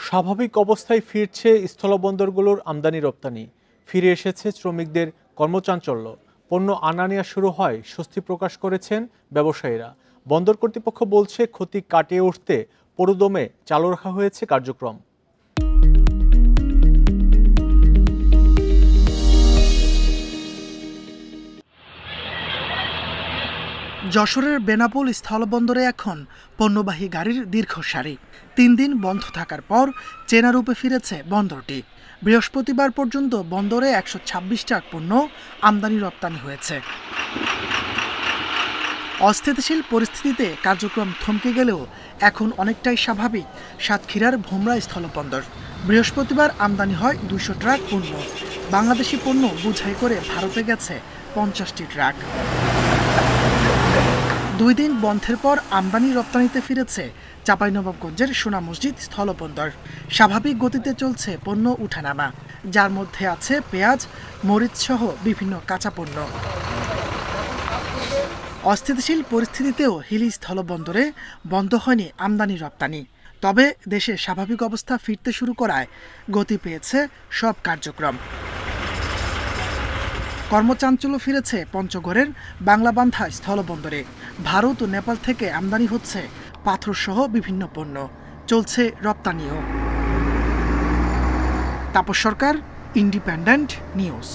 স্বাভাবিক অবস্থায় ফিরছে স্থলবন্দরগুলোর আমদানি রপ্তানি। ফিরে এসেছে শ্রমিকদের কর্মচাঞ্চল্য। পণ্য আনা নেওয়া শুরু হয়, স্বস্তি প্রকাশ করেছেন ব্যবসায়ীরা। বন্দর কর্তৃপক্ষ বলছে, ক্ষতি কাটিয়ে উঠতে পুরোদমে চালু রাখা হয়েছে কার্যক্রম। যশোরের বেনাপোল স্থলবন্দরে এখন পণ্যবাহী গাড়ির দীর্ঘ সারি। ৩ দিন বন্ধ থাকার পর চেনা রূপে ফিরেছে বন্দরটি। বৃহস্পতিবার পর্যন্ত বন্দরে ১২৬ ট্রাক পণ্য আমদানি রপ্তানি হয়েছে। অস্থিতিশীল পরিস্থিতিতে কার্যক্রম থমকে গেলেও এখন অনেকটাই স্বাভাবিক সাতক্ষীরার ভোমরা স্থলবন্দর। বৃহস্পতিবার আমদানি হয় ২০০ ট্রাক পণ্য। বাংলাদেশি পণ্য বোঝাই করে ভারতে গেছে ৫০টি ট্রাক। ২ দিন বন্ধের পর আমদানি রপ্তানিতে ফিরেছে চাঁপাইনবাবগঞ্জের সোনা মসজিদ স্থলবন্দর। স্বাভাবিক গতিতে চলছে পণ্য উঠানামা, যার মধ্যে আছে পেঁয়াজ, মরিচ সহ বিভিন্ন কাঁচা পণ্য। অস্থিতিশীল পরিস্থিতিতেও হিলি স্থলবন্দরে বন্ধ হয়নি আমদানি রপ্তানি। তবে দেশে স্বাভাবিক অবস্থা ফিরতে শুরু করায় গতি পেয়েছে সব কার্যক্রম। কর্মচাঞ্চল্য ফিরেছে পঞ্চগড়ের বাংলাবান্ধা স্থলবন্দরে। ভারত ও নেপাল থেকে আমদানি হচ্ছে পাথরসহ বিভিন্ন পণ্য। চলছে রপ্তানিও। তাপস সরকার, ইন্ডিপেন্ডেন্ট নিউজ।